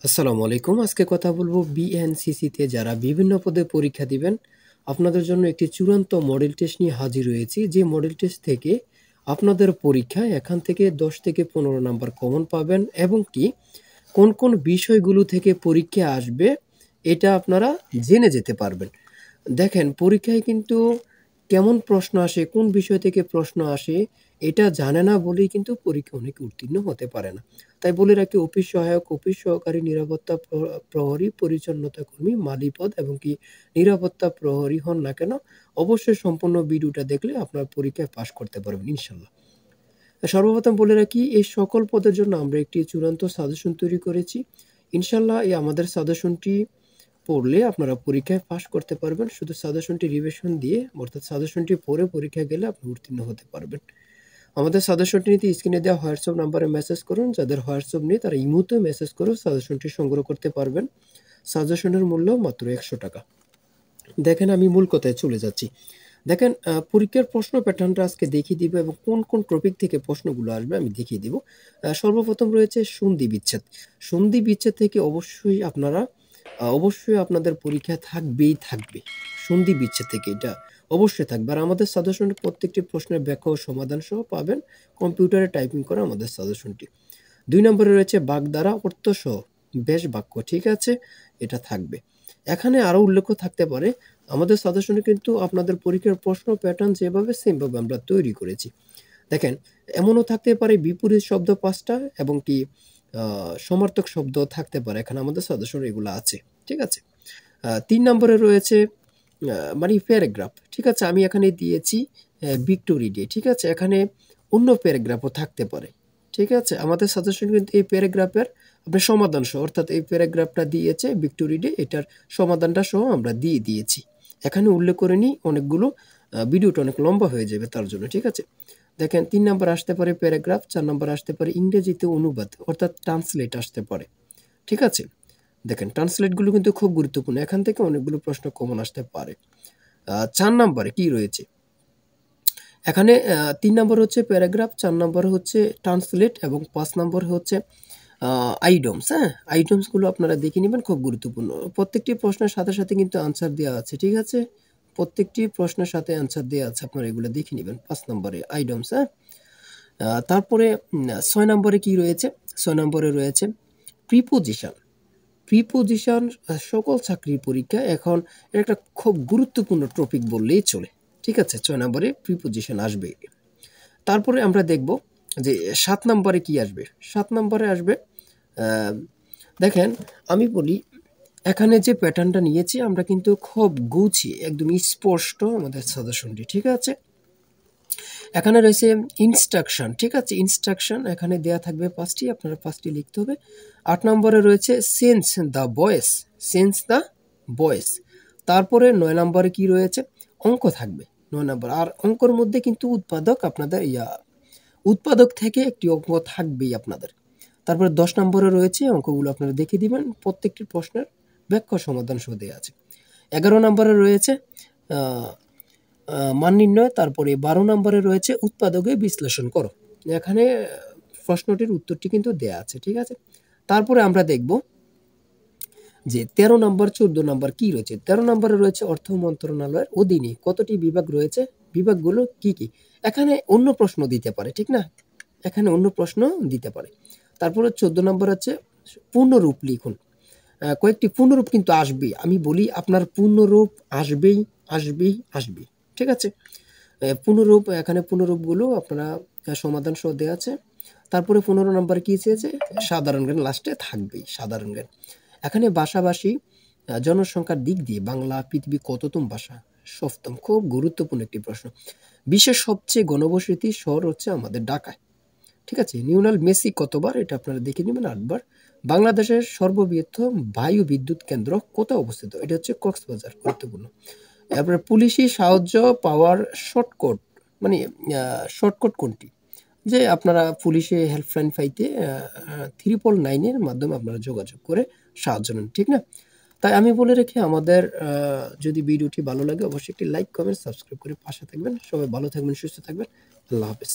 আসসালামু আলাইকুম। আজকে কথা বলবো বিএনসিসিতে যারা বিভিন্ন পদে পরীক্ষা দিবেন, আপনাদের জন্য একটি চূড়ান্ত মডেল টেস্ট নিয়ে হাজির হয়েছি। যে মডেল টেস্ট থেকে আপনাদের পরীক্ষায় এখান থেকে ১০ থেকে ১৫ নাম্বার কমন পাবেন এবং কি কোন, কোন বিষয়গুলো থেকে পরীক্ষা আসবে এটা আপনারা জেনে যেতে পারবেন। দেখেন পরীক্ষায় কিন্তু কেমন প্রশ্ন আসে, কোন বিষয় থেকে প্রশ্ন আসে এটা জানে না বলেই কিন্তু পরীক্ষায় অনেকে উত্তীর্ণ হতে পারে না। তাই বলে রাখি অফিস সহায়ক, অফিস সহকারী, নিরাপত্তা প্রহরী, পরিচ্ছন্নতা কর্মী, মালি পদ এবং কি নিরাপত্তা প্রহরী হন না কেন, অবশ্যই সম্পূর্ণ ভিডিওটা দেখলে আপনার পরীক্ষায় পাস করতে পারবেন ইনশাল্লাহ। সর্বপ্রথম বলে রাখি এই সকল পদের জন্য আমরা একটি চূড়ান্ত সাজেশন তৈরি করেছি। ইনশাল্লাহ এই আমাদের সাজেশনটি পড়লে আপনারা পরীক্ষায় পাস করতে পারবেন। শুধু সাজেশনটি রিভিশন দিয়ে অর্থাৎ সাজেশনটি পড়ে পরীক্ষায় গেলে আপনি উত্তীর্ণ হতে পারবেন। আমাদের সাজেশনটি নিতে স্ক্রিনে দেওয়া হোয়াটসঅ্যাপ নাম্বারে মেসেজ করুন। যাদের হোয়াটসঅ্যাপ নেই তারা ইমোতে মেসেজ করেও সাজেশনটি সংগ্রহ করতে পারবেন। সাজেশনের মূল্য মাত্র ৳১০০। দেখেন আমি মূল কথায় চলে যাচ্ছি। দেখেন পরীক্ষার প্রশ্ন প্যাটার্নটা আজকে দেখিয়ে দিব এবং কোন, কোন টপিক থেকে প্রশ্নগুলো আসবে আমি দেখিয়ে দিব। সর্বপ্রথম রয়েছে সন্ধি বিচ্ছেদ। সন্ধি বিচ্ছেদ থেকে অবশ্যই আপনাদের পরীক্ষায় থাকবেই থাকবে। সন্ধি বিচ্ছেদ থেকে এটা অবশ্যই থাকবে। আর আমাদের সাজেশনের প্রত্যেকটি প্রশ্নের ব্যাখ্যা ও সমাধান সহ পাবেন কম্পিউটারে টাইপিং করা আমাদের সাজেশনটি। ২ নম্বরে রয়েছে বাগধারা অর্থসহ বেশ বাক্য, ঠিক আছে? এটা থাকবে। এখানে আরো উল্লেখ থাকতে পারে আমাদের সাজেশনে কিন্তু আপনাদের পরীক্ষার প্রশ্ন প্যাটার্ন যেভাবে সেমভাবে আমরা তৈরি করেছি। দেখেন এমনও থাকতে পারে বিপরীত শব্দ ৫ টা এবং কি সমার্থক শব্দ থাকতে পারে। এখানে আমাদের সাজেশনে এগুলো আছে। ঠিক আছে? ৩ নম্বরে রয়েছে মানে প্যারাগ্রাফ। ঠিক আছে? আমি এখানে দিয়েছি ভিক্টোরি ডে। ঠিক আছে? এখানে অন্য প্যারাগ্রাফও থাকতে পারে। ঠিক আছে? আমাদের সাজেশন কিন্তু এই প্যারাগ্রাফের আপনার সমাধান সহ অর্থাৎ এই প্যারাগ্রাফটা দিয়েছে ভিক্টোরি ডে এটার সমাধানটা সহ আমরা দিয়ে দিয়েছি। এখানে উল্লেখ করে নিই অনেকগুলো ভিডিওটা অনেক লম্বা হয়ে যাবে তার জন্য। ঠিক আছে? দেখেন ৩ নাম্বার আসতে পারে প্যারাগ্রাফ, ৪ নাম্বার আসতে পারে ইংরেজিতে অনুবাদ অর্থাৎ ট্রান্সলেট আসতে পারে। ঠিক আছে? দেখেন ট্রান্সলেটগুলো কিন্তু খুব গুরুত্বপূর্ণ। এখান থেকে অনেকগুলো প্রশ্ন কমন আসতে পারে। ৪ নাম্বারে কি রয়েছে? এখানে ৩ নাম্বার হচ্ছে প্যারাগ্রাফ, ৪ নাম্বার হচ্ছে ট্রান্সলেট এবং ৫ নাম্বার হচ্ছে আইডমস, হ্যাঁ? আইডমসগুলো আপনারা দেখে নিবেন, খুব গুরুত্বপূর্ণ। প্রত্যেকটি প্রশ্নের সাথে, সাথে কিন্তু আনসার দেয়া আছে। ঠিক আছে? প্রত্যেকটি প্রশ্নের সাথে আনসার দেয়া আছে। আপনারা এগুলো দেখে নিবেন ৫ নম্বরে আইডমস, হ্যাঁ? তারপরে ৬ নম্বরে কি রয়েছে? ৬ নম্বরে রয়েছে প্রিপোজিশন। প্রিপোজিশন সকল চাকরির পরীক্ষায় এখন এটা একটা খুব গুরুত্বপূর্ণ টপিক বললেই চলে। ঠিক আছে? ৬ নম্বরে প্রিপোজিশন আসবে। তারপরে আমরা দেখব যে ৭ নম্বরে কি আসবে? ৭ নম্বরে আসবে আ দেখেন আমি বলি এখানে যে প্যাটার্নটা নিয়েছি আমরা কিন্তু খুব গুছিয়ে একদম স্পষ্ট আমাদের সাজেশনটি। ঠিক আছে? এখানে রয়েছে ইনস্ট্রাকশন, ঠিক আছে? ইনস্ট্রাকশন এখানে দেয়া থাকবে ৫ টি, আপনারা ৫ টি লিখতে হবে। ৮ নম্বরে রয়েছে sense the voice, sense the voice. তারপরে ৯ নম্বরে কি রয়েছে? অঙ্ক থাকবে ৯ নম্বর। আর অঙ্কর মধ্যে কিন্তু উৎপাদক থেকে একটি অঙ্ক থাকবেই আপনাদের। তারপরে ১০ নম্বরে রয়েছে অঙ্কগুলো আপনারা দেখে দিবেন। প্রত্যেকটি প্রশ্নের ব্যাখ্যা সমাধান সহ দেয়া আছে। ১১ নম্বরে রয়েছে আ মান নির্ণয়, তারপরে ১২ নম্বরে রয়েছে উৎপাদকে বিশ্লেষণ করো। এখানে প্রশ্নটির উত্তরটি কিন্তু দেয়া আছে। ঠিক আছে? তারপরে আমরা দেখব যে ১৩ নম্বর, ১৪ নম্বর কি রয়েছে? ১৩ নম্বরে রয়েছে অর্থ মন্ত্রণালয়ের অধীনে কতটি বিভাগ রয়েছে? বিভাগগুলো কি, কি? এখানে অন্য প্রশ্ন দিতে পারে, ঠিক না? এখানে অন্য প্রশ্ন দিতে পারে। তারপরে ১৪ নম্বর হচ্ছে পূর্ণরূপ লিখুন। কয়েকটি পূর্ণরূপ কিন্তু আসবেই। আমি বলি আপনার পূর্ণরূপ আসবেই, আসবেই, আসবেই। ঠিক আছে? এখানে পূর্ণরূপগুলো আপনারা সমাধান সহ দেয়া আছে। তারপরে ১৫ নম্বরে কি চেয়েছে? সাধারণ জ্ঞান লাস্টে থাকবেই, সাধারণ জ্ঞান। এখানে ভাষাভাষী জনসংখ্যার দিক দিয়ে বাংলা পৃথিবীর কততম ভাষা? ৭ম। খুব গুরুত্বপূর্ণ একটি প্রশ্ন। বিশ্বের সবচেয়ে ঘনবসতি শহর হচ্ছে আমাদের ঢাকায়। ঠিক আছে? লিওনেল মেসি কতবার? এটা আপনারা দেখে নিবেন ৮ বার। বাংলাদেশের সর্ববৃহৎ বায়ু বিদ্যুৎ কেন্দ্র কোথায় অবস্থিত? এটা হচ্ছে কক্সবাজার, গুরুত্বপূর্ণ। এরপরে পুলিশি সাহায্য পাওয়ার শর্টকাট মানে শর্টকাট কোনটি? যে আপনারা পুলিশে হেল্পলাইন পাইতে 999 এর মাধ্যমে আপনারা যোগাযোগ করে সাহায্য নেন। ঠিক না? তাই আমি বলে রাখি আমাদের যদি ভিডিওটি ভালো লাগে অবশ্যই একটি লাইক, কমেন্ট, সাবস্ক্রাইব করে পাশে থাকবেন। সবাই ভালো থাকবেন, সুস্থ থাকবেন। আল্লাহ হাফেজ।